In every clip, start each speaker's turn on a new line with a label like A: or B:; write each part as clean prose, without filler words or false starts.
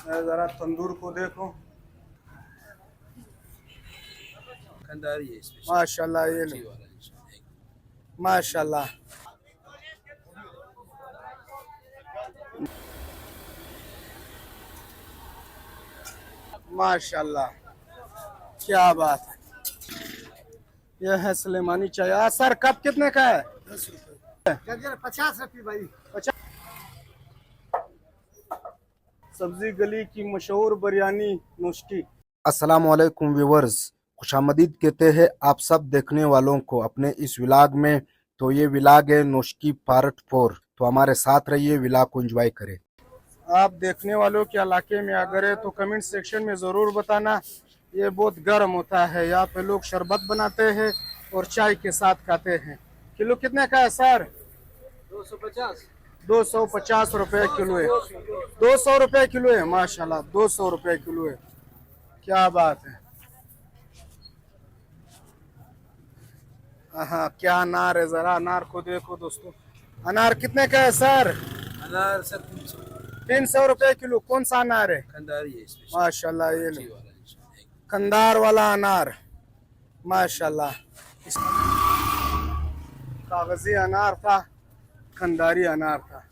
A: जरा तंदूर को देखो,
B: कंदारी है स्पेशल
A: माशाल्लाह। ये लो,
B: जी वाला इंशाल्लाह।
A: माशाल्लाह, माशाल्लाह, क्या बात है। यह है सुलेमानी चाय। सर कप कितने का है?
C: 50 रुपये भाई।
A: 50। सब्जी गली की मशहूर बिरयानी नोस्टी। अस्सलाम वालेकुम व्यूवर्स, खुशामदीद कहते हैं आप सब देखने वालों को अपने इस विलाग में। तो ये विलाग है नोस्की पार्ट 4। तो हमारे साथ रहिए, विलाग को एंजॉय करें। आप देखने वालों के इलाके में अगर है तो कमेंट सेक्शन में ज़रूर बताना। ये बहुत गर्म होता है। यहाँ पे लोग शरबत बनाते हैं और चाय के साथ खाते हैं। किलो कितने का है सर?
C: 250।
A: 250 रुपये किलो है। 200 रुपये किलो है, माशाल्लाह 200 रुपये किलो है। क्या बात है। हाँ, क्या अनार है, जरा अनार को देखो दोस्तों। अनार कितने का है सर?
B: अनार सर 300
A: 300 रुपये किलो। कौन सा अनार है?
B: कंदारी है स्पेशल
A: माशाल्लाह। ये लो,
B: जी वाला इंशाल्लाह।
A: कंधार वाला अनार, माशाल्लाह। कागजी अनार था, कंधारी अनार था।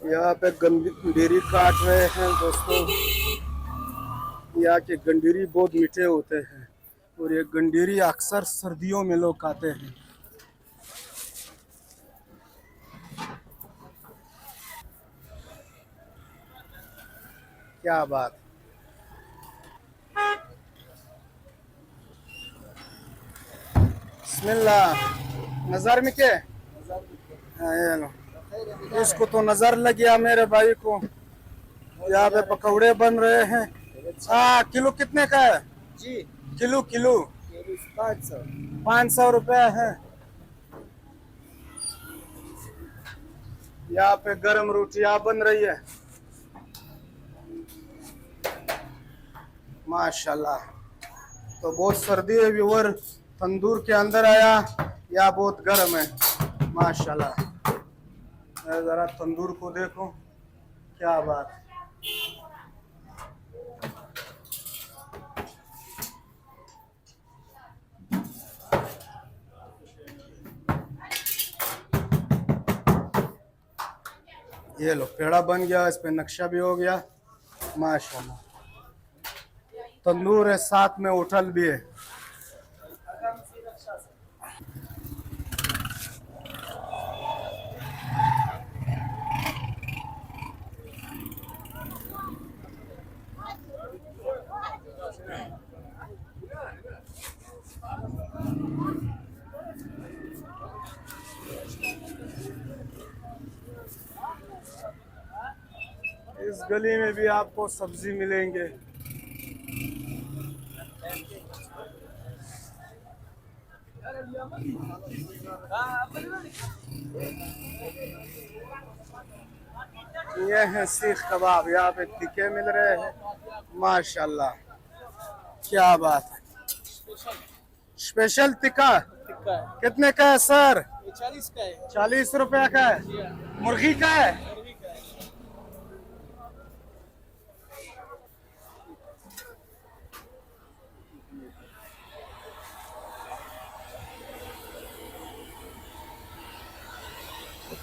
A: यहाँ पे गंडीरी काट रहे हैं दोस्तों। यहाँ के गंडीरी बहुत मीठे होते हैं और ये गंडीरी अक्सर सर्दियों में लोग खाते हैं। क्या बात। बिस्मिल्लाह। नजर में क्या? हाँ, ये लो। इसको तो नजर लग गया मेरे भाई को। यहाँ पे पकौड़े बन रहे हैं। हाँ, किलो कितने का है
C: जी
A: किलो? किलो
C: 500।
A: 500 रुपये है। यहाँ पे गरम रोटियां बन रही है, माशाल्लाह। तो बहुत सर्दी है व्यूअर, तंदूर के अंदर आया। या बहुत गर्म है, माशाल्लाह। जरा तंदूर को देखो, क्या बात। ये लो, पेड़ा बन गया, इस पे नक्शा भी हो गया, माशाल्लाह। तंदूर है, साथ में होटल भी है। इस गली में भी आपको सब्जी मिलेंगे। ये है सीख कबाब, यहाँ पे टिक्के मिल रहे हैं, माशाल्लाह। क्या बात है। स्पेशल टिक्का
C: टिक्का है,
A: कितने का है सर?
C: ये 40 का है।
A: 40 रुपया का है।
C: जी हाँ,
A: मुर्गी का है।
C: मुर्गी का है।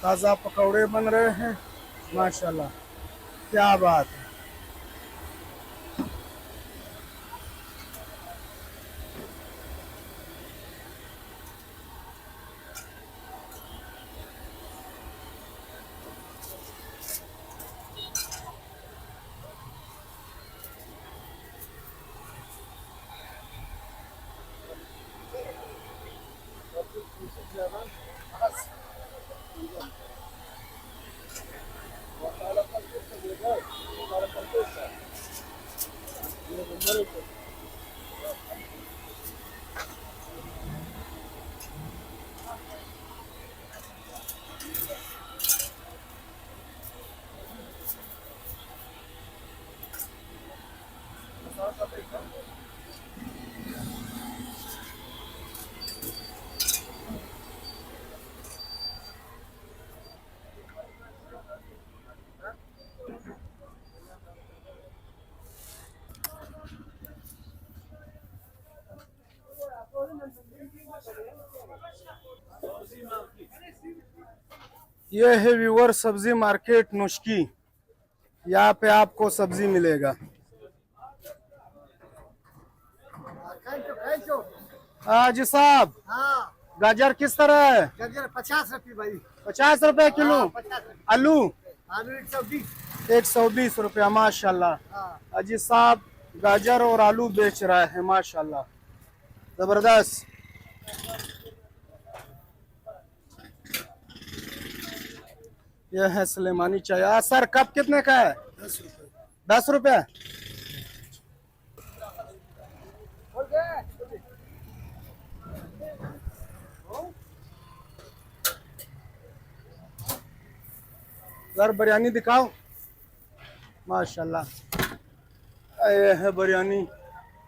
A: ताज़ा पकौड़े बन रहे हैं, माशाल्लाह। क्या बात है। ये है व्यूअर सब्जी मार्केट नुश्की। यहाँ पे आपको सब्जी मिलेगा। हाँ जी साहब,
C: हाँ
A: गाजर किस तरह है?
C: गाजर 50 रुपये भाई।
A: 50 रुपए किलो।
C: 50 रुपये।
A: आलू
C: आलू 120।
A: 120 रुपया माशाल्लाह।
C: हाँ
A: अजी साहब गाजर और आलू बेच रहा है माशाल्लाह, जबरदस्त। यह है सुलेमानी चाय। सर कप कितने का है? 10 रुपये। सर बिरयानी दिखाओ माशाल्लाह। ये है बिरयानी,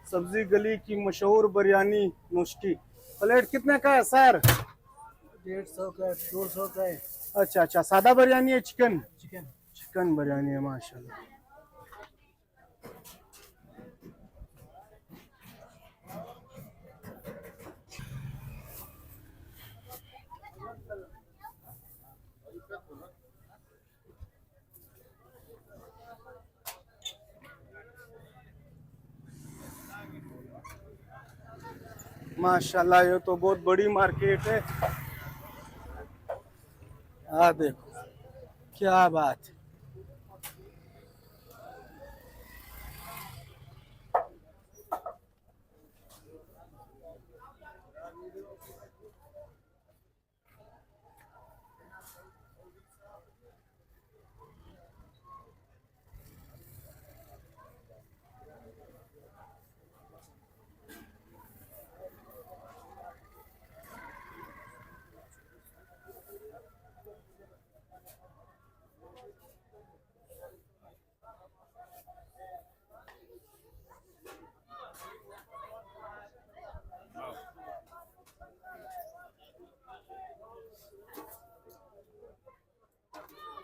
A: सब्जी गली की मशहूर बिरयानी नुश्की। प्लेट कितने का है सर?
C: 150 का 200 का है।
A: अच्छा अच्छा, सादा बिरयानी है चिकन?
C: चिकन।
A: चिकन बिरयानी है माशाल्लाह। माशाल्लाह ये तो बहुत बड़ी मार्केट है। हाँ देखो क्या बात है।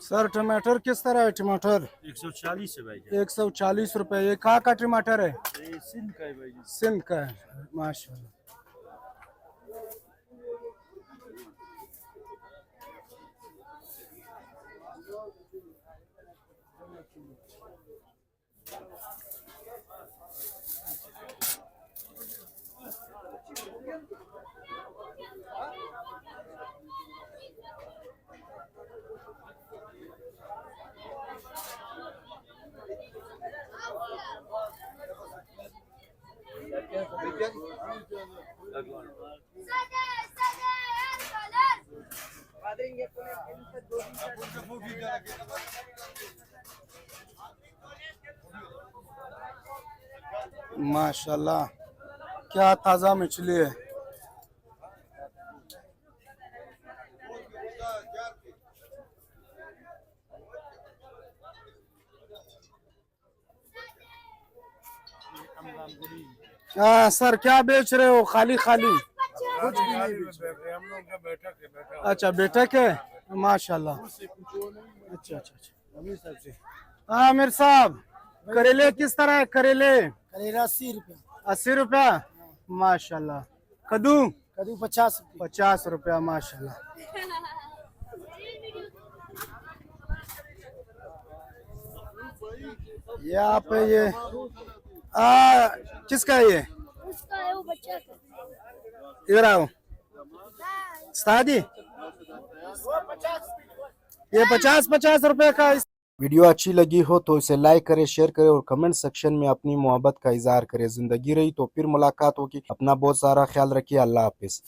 A: सर टमाटर किस तरह है? टमाटर
D: 140 है भाई।
A: 140 रुपए। ये कहाँ का टमाटर है?
D: ये सिंध का है भाई।
A: सिंध का है माशाल्लाह। माशाल्लाह क्या ताज़ा मछली है। हाँ सर क्या बेच रहे हो? खाली खाली?
C: कुछ भी नहीं बेच रहे।
D: हम लोग का बैठक है, बैठक।
A: अच्छा बैठक है माशाल्लाह। अच्छा अच्छा अच्छा।
C: अभी सबसे
A: हाँ आमिर साहब, करेले किस तरह है? करेले
C: करेला 80 रुपये।
A: 80 रुपया माशाल्लाह। कद्दू
C: कद्दू 50 रुपये।
A: 50 रुपया माशाल्लाह। यहाँ पे ये किसका है ये?
E: उसका है वो बच्चा का।
A: इधर आओ सादी। ये 50 रुपए का। वीडियो अच्छी लगी हो तो इसे लाइक करें, शेयर करें और कमेंट सेक्शन में अपनी मोहब्बत का इजहार करें। जिंदगी रही तो फिर मुलाकात होगी। अपना बहुत सारा ख्याल रखिए। अल्लाह हाफिज।